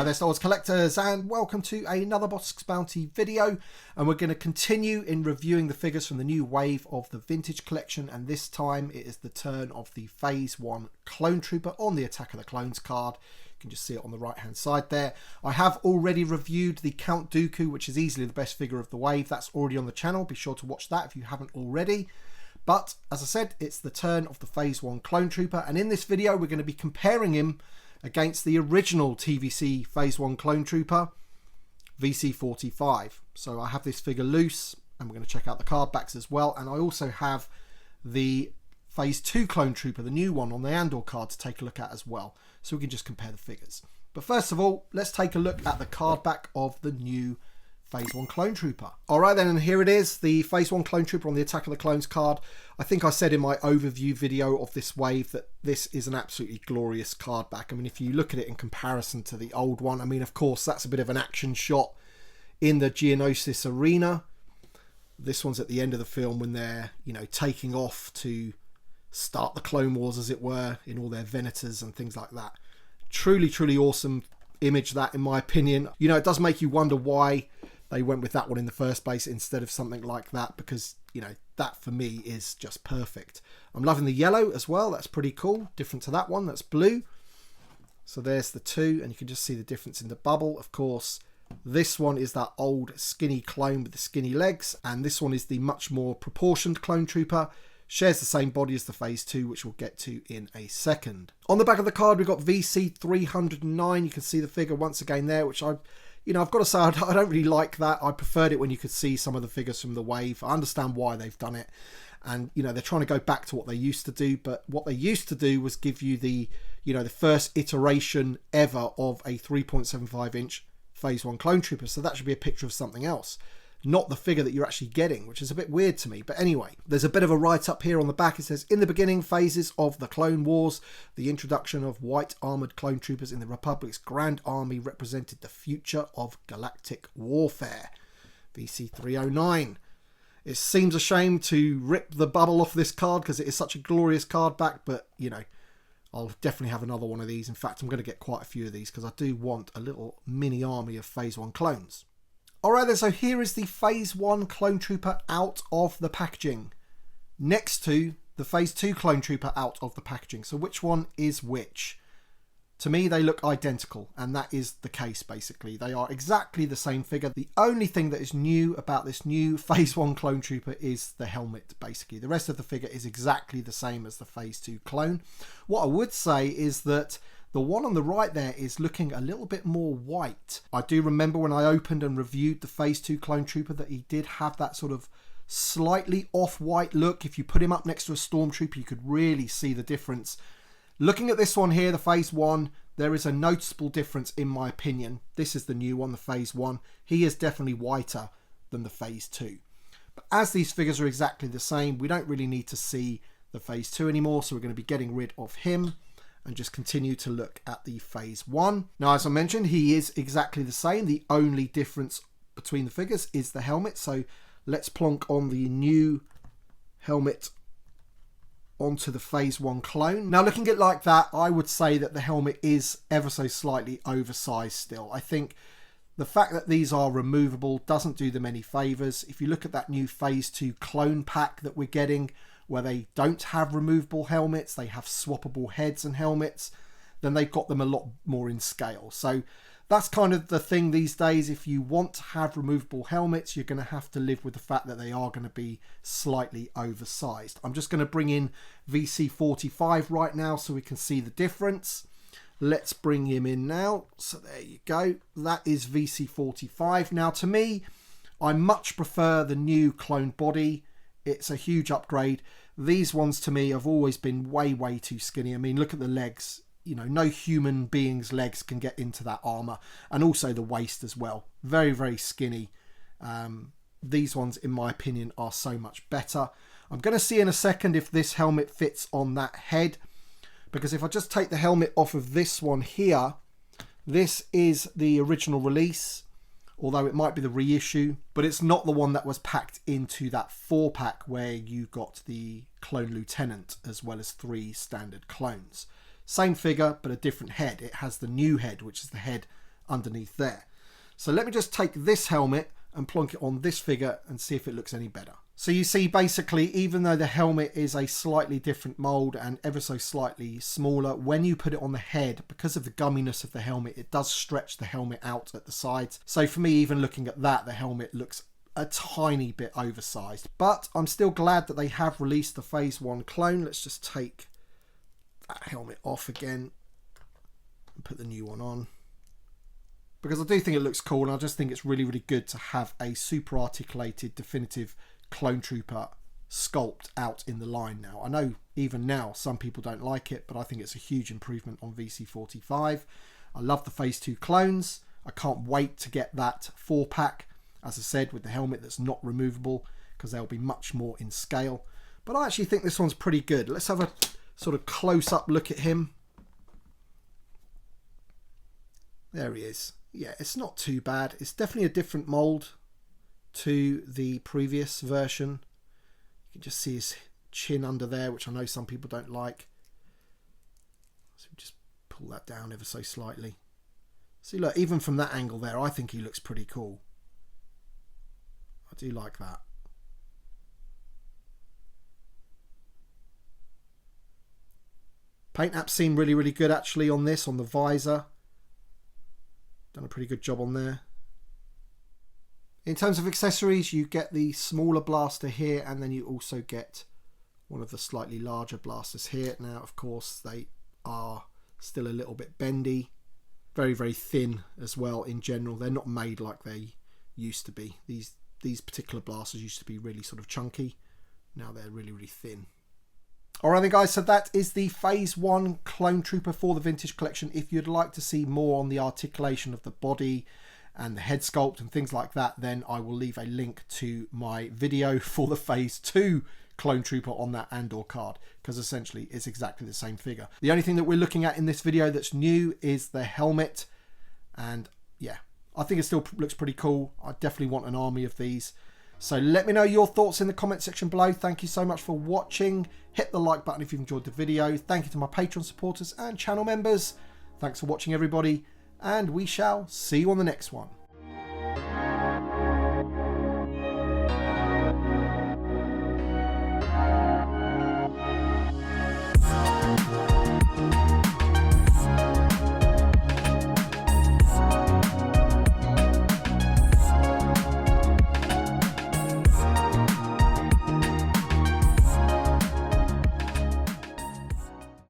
there, Star Wars collectors, and welcome to another Bossk Bounty video. And we're going to continue in reviewing the figures from the new wave of the vintage collection, and this time it is the turn of the Phase 1 Clone Trooper on the Attack of the Clones card. You can just see it on the right hand side there. I have already reviewed the Count Dooku, which is easily the best figure of the wave. That's already on the channel. Be sure to watch that if you haven't already. But as I said, it's the turn of the Phase 1 Clone Trooper, and in this video we're going to be comparing him against the original TVC Phase 1 Clone Trooper, VC45. So I have this figure loose, and we're going to check out the card backs as well. And I also have the Phase 2 Clone Trooper, the new one, on the Andor card to take a look at as well. So we can just compare the figures. But first of all, let's take a look at the card back of the new Phase 1 Clone Trooper. Alright then, and here it is, the Phase 1 Clone Trooper on the Attack of the Clones card. I think I said in my overview video of this wave that this is an absolutely glorious card back. I mean, if you look at it in comparison to the old one, I mean, of course, that's a bit of an action shot in the Geonosis arena. This one's at the end of the film when they're, you know, taking off to start the Clone Wars, as it were, in all their Venators and things like that. Truly, truly awesome image, that, in my opinion. You know, it does make you wonder why they went with that one in the first place instead of something like that, because, you know, that for me is just perfect. I'm loving the yellow as well. That's pretty cool. Different to that one. That's blue. So there's the two, and you can just see the difference in the bubble. Of course, this one is that old skinny clone with the skinny legs, and this one is the much more proportioned Clone Trooper. Shares the same body as the Phase 2, which we'll get to in a second. On the back of the card, we've got VC309. You can see the figure once again there, which I've got to say, I don't really like that. I preferred it when you could see some of the figures from the wave. I understand why they've done it. And, you know, they're trying to go back to what they used to do. But what they used to do was give you the, you know, the first iteration ever of a 3.75 inch Phase 1 Clone Trooper. So that should be a picture of something else, not the figure that you're actually getting, which is a bit weird to me. But anyway, there's a bit of a write-up here on the back. It says, in the beginning phases of the Clone Wars, the introduction of white armoured clone troopers in the Republic's Grand Army represented the future of galactic warfare. VC309. It seems a shame to rip the bubble off this card because it is such a glorious card back, but, you know, I'll definitely have another one of these. In fact, I'm going to get quite a few of these because I do want a little mini army of Phase 1 clones. Alright then, so here is the Phase 1 Clone Trooper out of the packaging, next to the Phase 2 Clone Trooper out of the packaging. So which one is which? To me, they look identical, and that is the case, basically. They are exactly the same figure. The only thing that is new about this new Phase 1 Clone Trooper is the helmet, basically. The rest of the figure is exactly the same as the Phase 2 clone. What I would say is that the one on the right there is looking a little bit more white. I do remember when I opened and reviewed the Phase 2 Clone Trooper that he did have that sort of slightly off-white look. If you put him up next to a Stormtrooper, you could really see the difference. Looking at this one here, the Phase 1, there is a noticeable difference in my opinion. This is the new one, the Phase 1. He is definitely whiter than the Phase 2. But as these figures are exactly the same, we don't really need to see the Phase 2 anymore, so we're going to be getting rid of him and just continue to look at the Phase 1. Now, as I mentioned, he is exactly the same. The only difference between the figures is the helmet. So let's plonk on the new helmet onto the Phase 1 clone. Now, looking at it like that, I would say that the helmet is ever so slightly oversized still. I think the fact that these are removable doesn't do them any favors. If you look at that new Phase 2 clone pack that we're getting, where they don't have removable helmets, they have swappable heads and helmets, then they've got them a lot more in scale. So that's kind of the thing these days. If you want to have removable helmets, you're going to have to live with the fact that they are going to be slightly oversized. I'm just going to bring in VC45 right now so we can see the difference. Let's bring him in now. So there you go. That is VC45. Now, to me, I much prefer the new clone body. It's a huge upgrade. These ones to me have always been way, way too skinny. I mean, look at the legs. You know, no human being's legs can get into that armor. And also the waist as well. Very, very skinny. These ones, in my opinion, are so much better. I'm going to see in a second if this helmet fits on that head. Because if I just take the helmet off of this one here, this is the original release. Although it might be the reissue, but it's not the one that was packed into that 4-pack where you got the Clone Lieutenant as well as 3 standard clones. Same figure, but a different head. It has the new head, which is the head underneath there. So let me just take this helmet and plonk it on this figure and see if it looks any better. So you see, basically, even though the helmet is a slightly different mold and ever so slightly smaller, when you put it on the head, because of the gumminess of the helmet, it does stretch the helmet out at the sides. So for me, even looking at that, the helmet looks a tiny bit oversized. But I'm still glad that they have released the Phase 1 clone. Let's just take that helmet off again and put the new one on, because I do think it looks cool, and I just think it's really, really good to have a super articulated, definitive Clone Trooper sculpt out in the line now. I know even now some people don't like it, but I think it's a huge improvement on VC45. I love the Phase 2 clones. I can't wait to get that 4-pack, as I said, with the helmet that's not removable, because they'll be much more in scale. But I actually think this one's pretty good. Let's have a sort of close-up look at him. There he is. Yeah, it's not too bad. It's definitely a different mold to the previous version. You can just see his chin under there, which I know some people don't like. So just pull that down ever so slightly. See, look, even from that angle there, I think he looks pretty cool. I do like that. Paint apps seem really, really good actually on this, on the visor. Done a pretty good job on there. In terms of accessories, you get the smaller blaster here, and then you also get one of the slightly larger blasters here. Now, of course, they are still a little bit bendy. Very, very thin as well in general. They're not made like they used to be. These particular blasters used to be really sort of chunky. Now they're really, really thin. Alright then guys, so that is the Phase 1 Clone Trooper for the Vintage Collection. If you'd like to see more on the articulation of the body and the head sculpt and things like that, then I will leave a link to my video for the Phase 2 Clone Trooper on that Andor card, because essentially it's exactly the same figure. The only thing that we're looking at in this video that's new is the helmet, and yeah, I think it still looks pretty cool. I definitely want an army of these. So let me know your thoughts in the comment section below. Thank you so much for watching. Hit the like button if you've enjoyed the video. Thank you to my Patreon supporters and channel members. Thanks for watching, everybody, and we shall see you on the next one.